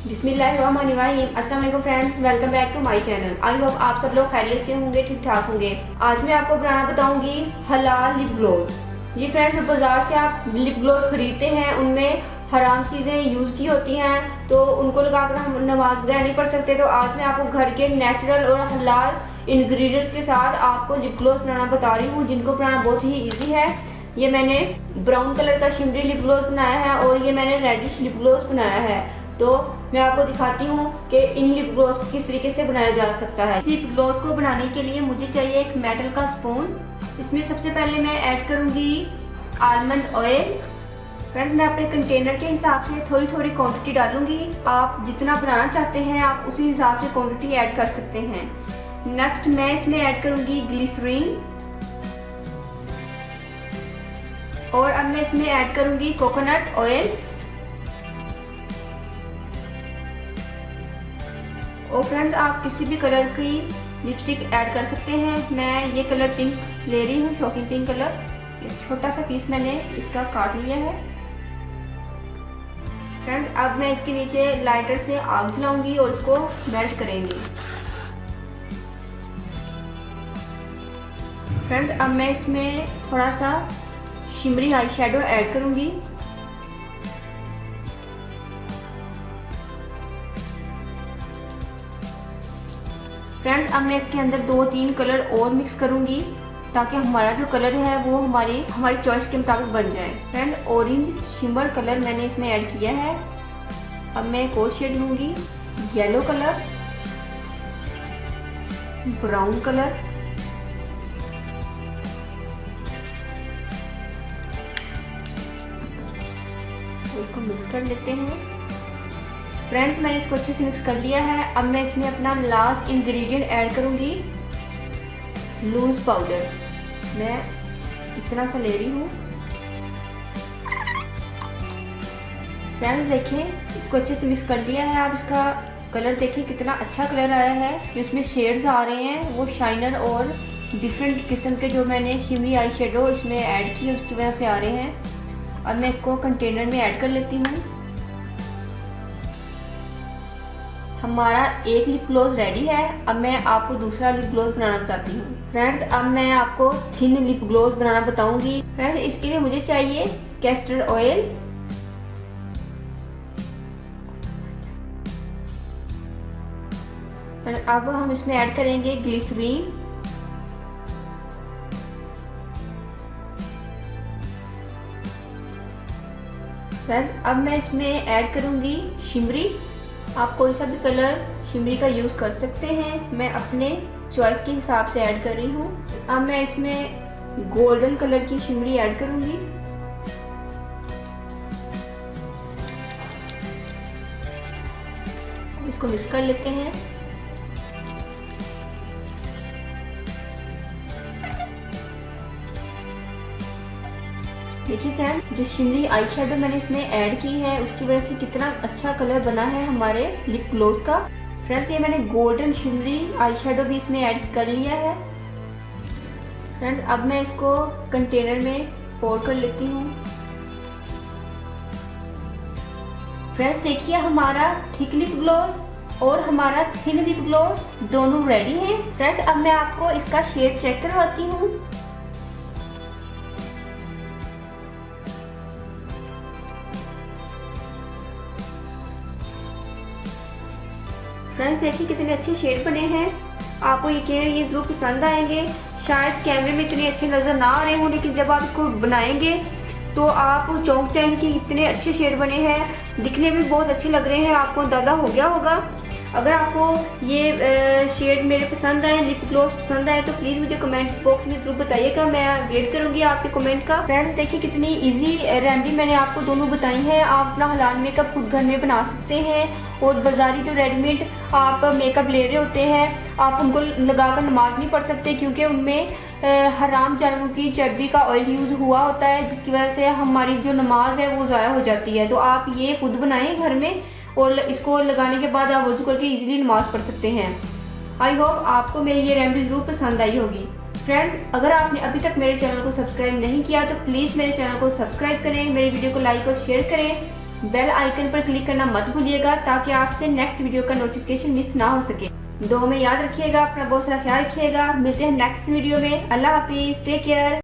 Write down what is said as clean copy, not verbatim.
बिस्मिल्लाहिर्रहमानिर्रहीम। अस्सलाम वालेकुम friends, welcome back to my channel. I hope आप सब लोग खैरियत से होंगे, ठीक ठाक होंगे। आज मैं आपको बनाना बताऊंगी हलाल लिप ग्लोस। जी फ्रेंड्स, बाजार से आप लिप ग्लोस खरीदते हैं उनमें हराम चीज़ें यूज़ की होती हैं, तो उनको लगाकर हम नमाज वगैरह नहीं पढ़ सकते। तो आज मैं आपको घर के नेचुरल और हलाल इंग्रेडिएंट्स के साथ आपको लिप ग्लोस बनाना बता रही हूँ, जिनको बनाना बहुत ही ईजी है। ये मैंने ब्राउन कलर का शिमरी लिप ग्लोस बनाया है और ये मैंने रेडिश लिप ग्लोस बनाया है। तो मैं आपको दिखाती हूँ कि इन लिप ग्लोस को किस तरीके से बनाया जा सकता है। इस लिप ग्लोस को बनाने के लिए मुझे चाहिए एक मेटल का स्पून। इसमें सबसे पहले मैं ऐड करूँगी आलमंड ऑयल। फ्रेंड्स, मैं अपने कंटेनर के हिसाब से थोड़ी थोड़ी क्वांटिटी डालूंगी। आप जितना बनाना चाहते हैं आप उसी हिसाब से क्वांटिटी ऐड कर सकते हैं। नेक्स्ट मैं इसमें ऐड करूँगी ग्लिसरीन और अब मैं इसमें ऐड करूँगी कोकोनट ऑयल। और फ्रेंड्स, आप किसी भी कलर की लिपस्टिक ऐड कर सकते हैं। मैं ये कलर पिंक ले रही हूँ, शॉकिंग पिंक कलर। एक छोटा सा पीस मैंने इसका काट लिया है। फ्रेंड्स, अब मैं इसके नीचे लाइटर से आग जलाऊंगी और इसको मेल्ट करेंगी। फ्रेंड्स, अब मैं इसमें थोड़ा सा शिमरी आई शेडो ऐड करूंगी। फ्रेंड्स, अब मैं इसके अंदर 2-3 कलर और मिक्स करूंगी ताकि हमारा जो कलर है वो हमारी चॉइस के मुताबिक बन जाए। फ्रेंड्स, ऑरेंज शिमर कलर मैंने इसमें ऐड किया है। अब मैं एक और शेड लूंगी, येलो कलर, ब्राउन कलर, तो इसको मिक्स कर लेते हैं। फ्रेंड्स, मैंने इसको अच्छे से मिक्स कर लिया है। अब मैं इसमें अपना लास्ट इंग्रेडिएंट ऐड करूंगी, लूज पाउडर। मैं इतना सा ले रही हूँ। फ्रेंड्स, देखिए इसको अच्छे से मिक्स कर लिया है। आप इसका कलर देखिए कितना अच्छा कलर आया है। जो इसमें शेड्स आ रहे हैं वो शाइनर और डिफरेंट किस्म के जो मैंने शिमरी आई शेडो इसमें ऐड किए उसकी वजह से आ रहे हैं। अब मैं इसको कंटेनर में ऐड कर लेती हूँ। हमारा एक लिप ग्लोस रेडी है। अब मैं आपको दूसरा लिप ग्लोस बनाना बताती हूँ। फ्रेंड्स, अब मैं आपको थिन लिप ग्लोस बनाना बताऊंगी। फ्रेंड्स, इसके लिए मुझे चाहिए कैस्टर ऑयल, अब हम इसमें ऐड करेंगे ग्लिसरीन, फ्रेंड्स, अब मैं इसमें ऐड करूंगी शिमरी। आप कोई सा भी कलर शिमरी का यूज़ कर सकते हैं। मैं अपने चॉइस के हिसाब से ऐड कर रही हूँ। अब मैं इसमें गोल्डन कलर की शिमरी ऐड करूंगी। इसको मिक्स कर लेते हैं। देखिए फ्रेंड, जो शिमरी आई शेडो मैंने इसमें ऐड की है उसकी वजह से कितना अच्छा कलर बना है हमारे लिप ग्लोस का। फ्रेंड्स, ये मैंने गोल्डन शिमरी आई शेडो भी इसमें ऐड कर लिया है। फ्रेंड्स, अब मैं इसको कंटेनर में पोर कर लेती हूँ। फ्रेंड्स, देखिए हमारा थिक लिप ग्लोस और हमारा थिन लिप ग्लोस दोनों रेडी हैं। फ्रेंड्स, अब मैं आपको इसका शेड चेक करवाती हूँ। फ्रेंड्स, देखिए कितने अच्छे शेड बने हैं। आपको यकीन है ये ज़रूर पसंद आएंगे। शायद कैमरे में इतने अच्छे नज़र ना आ रहे हों, लेकिन जब आप इसको बनाएंगे तो आप चौंक जाएंगे कि इतने अच्छे शेड बने हैं। दिखने में बहुत अच्छे लग रहे हैं, आपको अंदाज़ा हो गया होगा। अगर आपको ये शेड मेरे पसंद आए, लिप ग्लोस पसंद आए, तो प्लीज़ मुझे कमेंट बॉक्स में ज़रूर बताइएगा। मैं वेट करूँगी आपके कमेंट का। फ्रेंड्स, देखिए कितनी इजी रेमेडी मैंने आपको दोनों बताई हैं। आप अपना हलाल मेकअप खुद घर में बना सकते हैं और बाजारी जो रेडीमेड आप मेकअप ले रहे होते हैं आप उनको लगाकर नमाज नहीं पढ़ सकते, क्योंकि उनमें हराम जानवरों की चर्बी का ऑयल यूज़ हुआ होता है, जिसकी वजह से हमारी जो नमाज है वो ज़ाया हो जाती है। तो आप ये खुद बनाएं घर में और इसको लगाने के बाद आप वज़ू करके इजीली नमाज पढ़ सकते हैं। आई होप आपको मेरी ये रेमेडी ज़रूर पसंद आई होगी। फ्रेंड्स, अगर आपने अभी तक मेरे चैनल को सब्सक्राइब नहीं किया तो प्लीज़ मेरे चैनल को सब्सक्राइब करें, मेरी वीडियो को लाइक और शेयर करें बेल आइकन पर क्लिक करना मत भूलिएगा ताकि आपसे नेक्स्ट वीडियो का नोटिफिकेशन मिस ना हो सके। दो में याद रखिएगा, अपना बहुत सारा ख्याल रखिएगा। मिलते हैं नेक्स्ट वीडियो में। अल्लाह हाफिज़, टेक केयर।